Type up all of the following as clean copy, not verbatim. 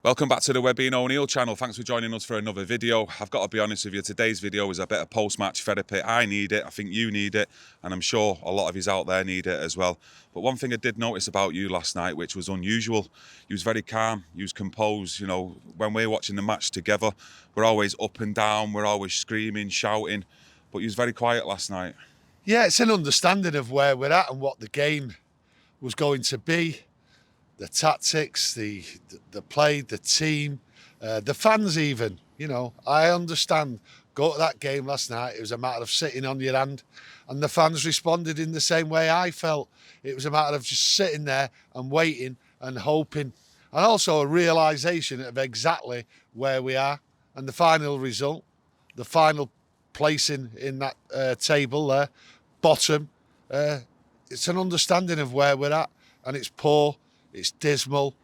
Welcome back to the Webby O'Neill channel. Thanks for joining us for another video. I've got to be honest with you, today's video is a bit of post-match therapy. I need it, I think you need it, and I'm sure a lot of yous out there need it as well. But one thing I did notice about you last night, which was unusual, you was very calm, you was composed. You know, when we're watching the match together, we're always up and down, we're always screaming, shouting, but you was very quiet last night. Yeah, it's an understanding of where we're at and what the game was going to be. The tactics, the play, the team, the fans even. You know, I understand. Go to that game last night, it was a matter of sitting on your hand, and the fans responded in the same way I felt. It was a matter of just sitting there and waiting and hoping, and also a realisation of exactly where we are and the final result, the final placing in that table there, bottom. It's an understanding of where we're at, and it's poor. It's dismal,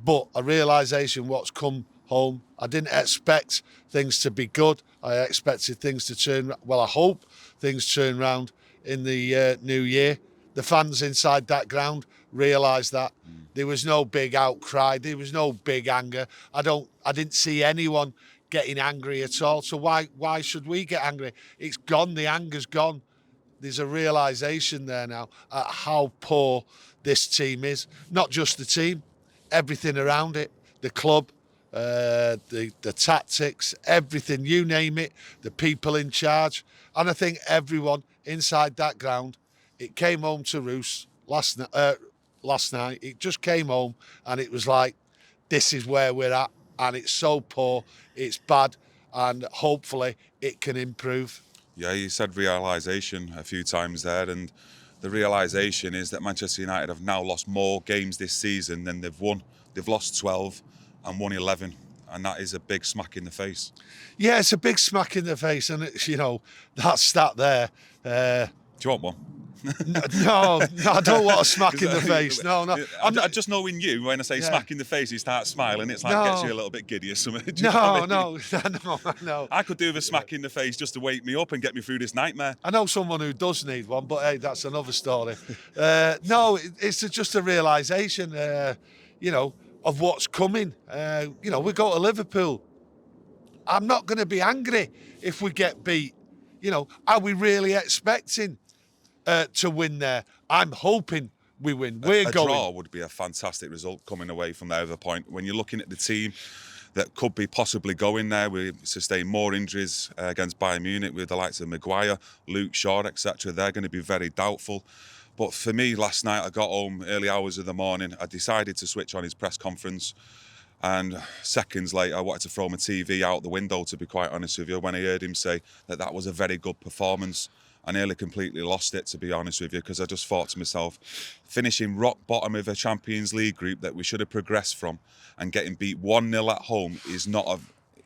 but a realisation what's come home. I didn't expect things to be good. I expected things to turn, well, I hope things turn round in the new year. The fans inside that ground realised that. There was no big outcry. There was no big anger. I didn't see anyone getting angry at all. So why should we get angry? It's gone. The anger's gone. There's a realisation there now at how poor this team is. Not just the team, everything around it, the club, the tactics, everything, you name it, the people in charge. And I think everyone inside that ground, it came home to roost last night. It just came home and it was like, this is where we're at, and it's so poor, it's bad, and hopefully it can improve. Yeah, you said realisation a few times there, and the realisation is that Manchester United have now lost more games this season than they've won. They've lost 12 and won 11, and that is a big smack in the face. Yeah, it's a big smack in the face, and it's, you know, that stat there. Do you want one? No, I don't want a smack in the face. No. I just know in you, when I say smack in the face, you start smiling. It's like gets you a little bit giddy or something. No. I could do with a smack in the face just to wake me up and get me through this nightmare. I know someone who does need one, but hey, that's another story. No, it's just a realisation, you know, of what's coming. You know, we go to Liverpool. I'm not going to be angry if we get beat. You know, are we really expecting to win there? I'm hoping we win. A draw would be a fantastic result coming away from the other point. When you're looking at the team that could be possibly going there, we sustain more injuries against Bayern Munich with the likes of Maguire, Luke Shaw, etc. They're going to be very doubtful. But for me, last night I got home early hours of the morning. I decided to switch on his press conference, and seconds later I wanted to throw my TV out the window, to be quite honest with you, when I heard him say that was a very good performance. I nearly completely lost it, to be honest with you, because I just thought to myself, finishing rock bottom of a Champions League group that we should have progressed from and getting beat 1-0 at home is not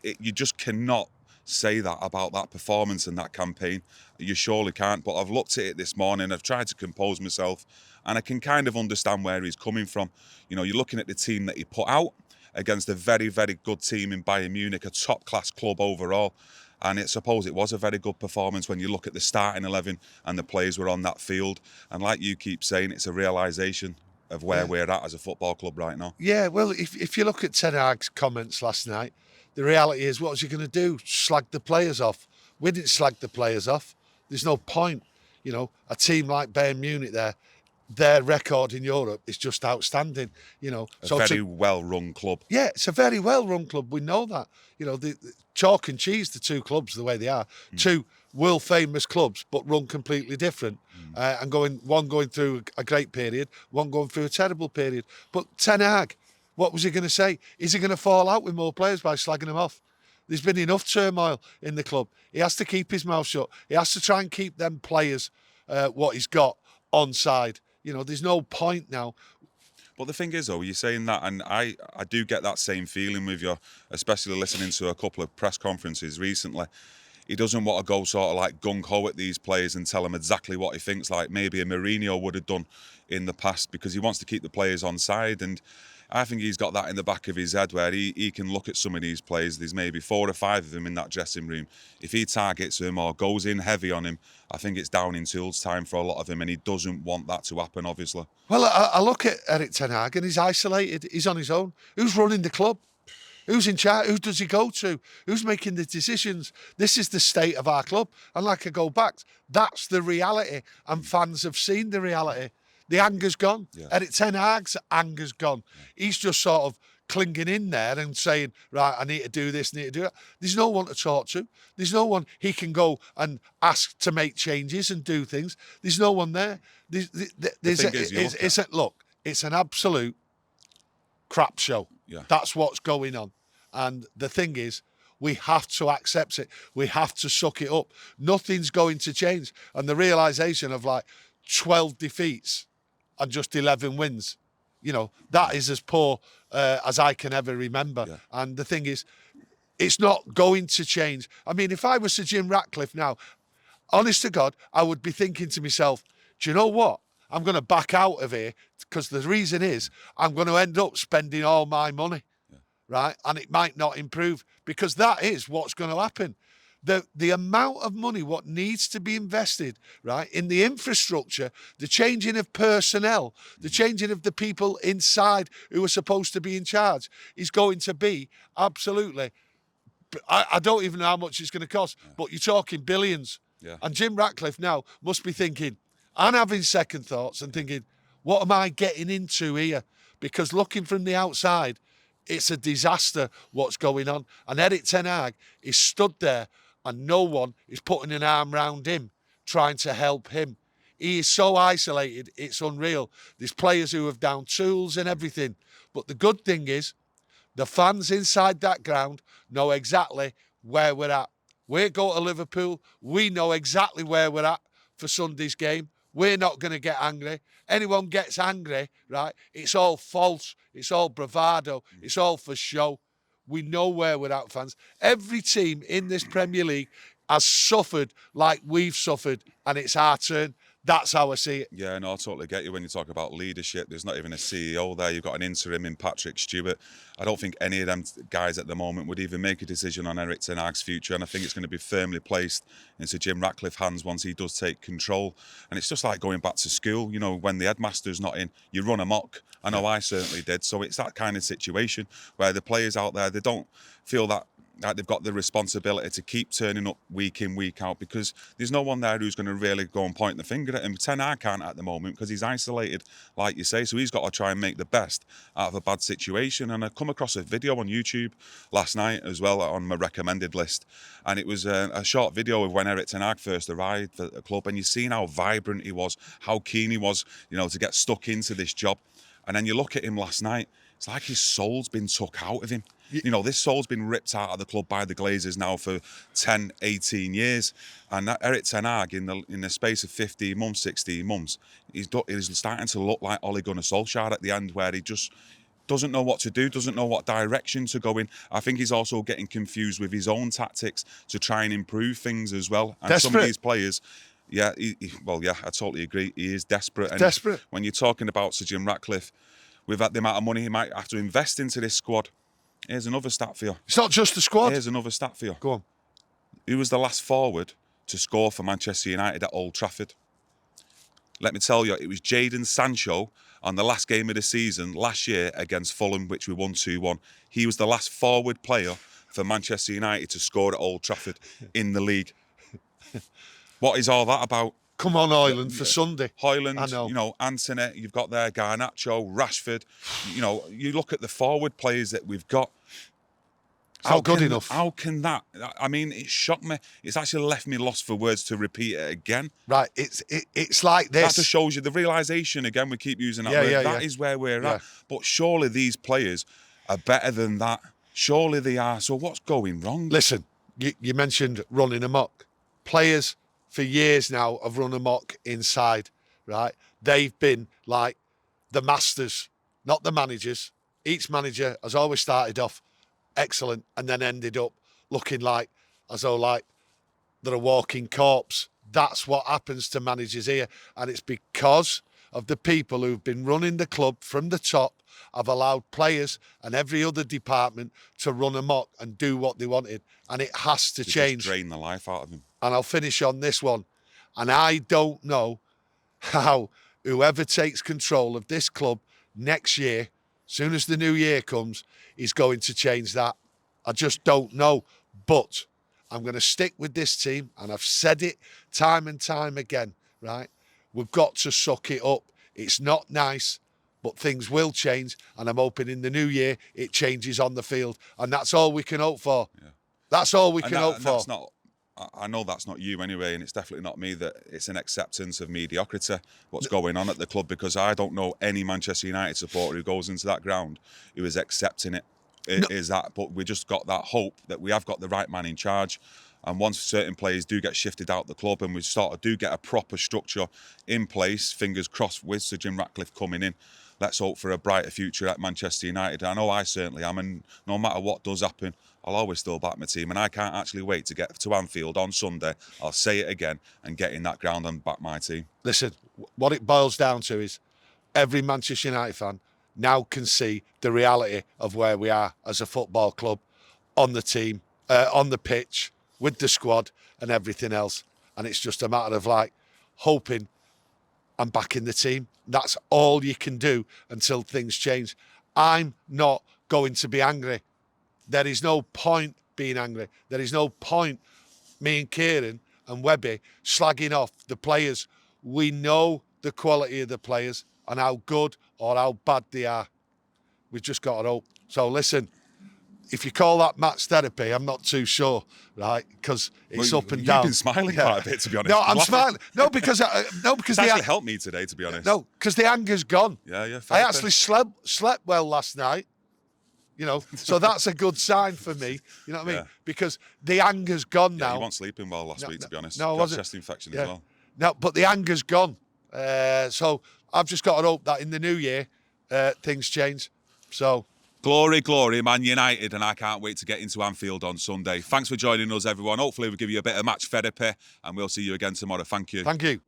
you just cannot say that about that performance and that campaign. You surely can't. But I've looked at it this morning, I've tried to compose myself, and I can kind of understand where he's coming from. You know, you're looking at the team that he put out against a very, very good team in Bayern Munich, a top-class club overall. And I suppose it was a very good performance when you look at the starting 11 and the players were on that field. And like you keep saying, it's a realisation of where we're at as a football club right now. Yeah, well, if you look at Ten Hag's comments last night, the reality is, what was he going to do? Slag the players off? We didn't slag the players off. There's no point. You know, a team like Bayern Munich their record in Europe is just outstanding, you know. A very well-run club. Yeah, it's a very well-run club. We know that. You know, the chalk and cheese, the two clubs, the way they are. Two world-famous clubs, but run completely different. And one going through a great period, one going through a terrible period. But Ten Hag, what was he going to say? Is he going to fall out with more players by slagging them off? There's been enough turmoil in the club. He has to keep his mouth shut. He has to try and keep them players, what he's got, on side. You know, there's no point now. But the thing is, though, you're saying that, and I do get that same feeling with you, especially listening to a couple of press conferences recently. He doesn't want to go sort of like gung-ho at these players and tell them exactly what he thinks, like maybe a Mourinho would have done in the past, because he wants to keep the players on side. And I think he's got that in the back of his head, where he can look at some of these players. There's maybe 4 or 5 of them in that dressing room. If he targets them or goes in heavy on him, I think it's down in tools time for a lot of them, and he doesn't want that to happen, obviously. Well, I look at Erik Ten Hag and he's isolated. He's on his own. Who's running the club? Who's in charge? Who does he go to? Who's making the decisions? This is the state of our club. And like I go back, that's the reality. And fans have seen the reality. The anger's gone. Yeah. Erik ten Hag's anger's gone. He's just sort of clinging in there and saying, right, I need to do this, need to do that. There's no one to talk to. There's no one he can go and ask to make changes and do things. There's no one there. It's an absolute crap show. Yeah. That's what's going on. And the thing is, we have to accept it. We have to suck it up. Nothing's going to change. And the realisation of like 12 defeats and just 11 wins, that is as poor as I can ever remember. Yeah. And the thing is, it's not going to change. I mean, if I was Sir Jim Ratcliffe now, honest to God, I would be thinking to myself, do you know what? I'm going to back out of here because the reason is I'm going to end up spending all my money, right? And it might not improve because that is what's going to happen. The amount of money, what needs to be invested, right, in the infrastructure, the changing of personnel, the changing of the people inside who are supposed to be in charge is going to be absolutely, I don't even know how much it's going to cost, but you're talking billions. Yeah. And Jim Ratcliffe now must be thinking, and having second thoughts and thinking, what am I getting into here? Because looking from the outside, it's a disaster what's going on. And Erik ten Hag is stood there and no one is putting an arm round him, trying to help him. He is so isolated, it's unreal. There's players who have down tools and everything. But the good thing is, the fans inside that ground know exactly where we're at. We go to Liverpool, we know exactly where we're at for Sunday's game. We're not going to get angry. Anyone gets angry, right? It's all false. It's all bravado. It's all for show. We know where we're at, fans. Every team in this Premier League has suffered like we've suffered, and it's our turn. That's how I see it. Yeah, no, I totally get you when you talk about leadership. There's not even a CEO there. You've got an interim in Patrick Stewart. I don't think any of them guys at the moment would even make a decision on Erik ten Hag's future, and I think it's going to be firmly placed into Jim Ratcliffe's hands once he does take control. And it's just like going back to school. When the headmaster's not in, you run amok. I know I certainly did. So it's that kind of situation where the players out there, they don't feel that they've got the responsibility to keep turning up week in, week out, because there's no one there who's going to really go and point the finger at him. Ten Hag can't at the moment because he's isolated, like you say, so he's got to try and make the best out of a bad situation. And I come across a video on YouTube last night as well on my recommended list, and it was a short video of when Erik ten Hag first arrived at the club, and you've seen how vibrant he was, how keen he was, to get stuck into this job. And then you look at him last night, it's like his soul's been took out of him. This soul's been ripped out of the club by the Glazers now for 10, 18 years. And that Erik ten Hag, in the space of 15 months, 16 months, he's starting to look like Ole Gunnar Solskjaer at the end, where he just doesn't know what to do, doesn't know what direction to go in. I think he's also getting confused with his own tactics to try and improve things as well. And desperate. Some of these players... Yeah, I totally agree. He is desperate. And desperate. When you're talking about Sir Jim Ratcliffe, with the amount of money he might have to invest into this squad, here's another stat for you. It's not just the squad. Here's another stat for you. Go on. Who was the last forward to score for Manchester United at Old Trafford? Let me tell you, it was Jadon Sancho on the last game of the season last year against Fulham, which we won 2-1. He was the last forward player for Manchester United to score at Old Trafford in the league. What is all that about? Come on, Hoyland, for Sunday. Hoyland, I know. Anthony, you've got there Garnacho, Rashford. You look at the forward players that we've got. It's not good enough. How can that? I mean, it shocked me. It's actually left me lost for words to repeat it again. Right, it's like this. That just shows you the realisation, again, we keep using that word. That is where we're at. But surely these players are better than that. Surely they are. So what's going wrong? Listen, you mentioned running amok. Players for years now have run amok inside, right? They've been like the masters, not the managers. Each manager has always started off excellent and then ended up looking like as though like they're a walking corpse. That's what happens to managers here. And it's because of the people who've been running the club from the top have allowed players and every other department to run amok and do what they wanted. And it has to change. Just drain the life out of them. And I'll finish on this one. And I don't know how whoever takes control of this club next year soon as the new year comes, he's going to change that. I just don't know. But I'm going to stick with this team, and I've said it time and time again, right? We've got to suck it up. It's not nice, but things will change, and I'm hoping in the new year it changes on the field, and that's all we can hope for. Yeah. That's all we can hope for. That's not, I know that's not you anyway, and it's definitely not me, that it's an acceptance of mediocrity, what's going on at the club, because I don't know any Manchester United supporter who goes into that ground who is accepting it. But we just got that hope that we have got the right man in charge. And once certain players do get shifted out the club and we do get a proper structure in place, fingers crossed with Sir Jim Ratcliffe coming in, let's hope for a brighter future at Manchester United. I know I certainly am, and no matter what does happen, I'll always still back my team. And I can't actually wait to get to Anfield on Sunday. I'll say it again and get in that ground and back my team. Listen, what it boils down to is every Manchester United fan now can see the reality of where we are as a football club, on the team, on the pitch, with the squad and everything else. And it's just a matter of hoping and backing the team. That's all you can do until things change. I'm not going to be angry. There is no point being angry. There is no point me and Kieron and Webby slagging off the players. We know the quality of the players and how good or how bad they are. We've just got to hope. So listen, if you call that match therapy, I'm not too sure, right? Because it's up and down. You've been smiling quite a bit, to be honest. No, I'm smiling. No, because it's actually helped me today, to be honest. No, because the anger's gone. Yeah. I actually slept well last night. You know, so that's a good sign for me. You know what I mean? Yeah. Because the anger's gone now. You weren't sleeping well last week, to be honest. No, I wasn't. Chest infection as well. No, but the anger's gone. So I've just got to hope that in the new year, things change. So glory, glory, Man United, and I can't wait to get into Anfield on Sunday. Thanks for joining us, everyone. Hopefully we'll give you a bit of match therapy, and we'll see you again tomorrow. Thank you. Thank you.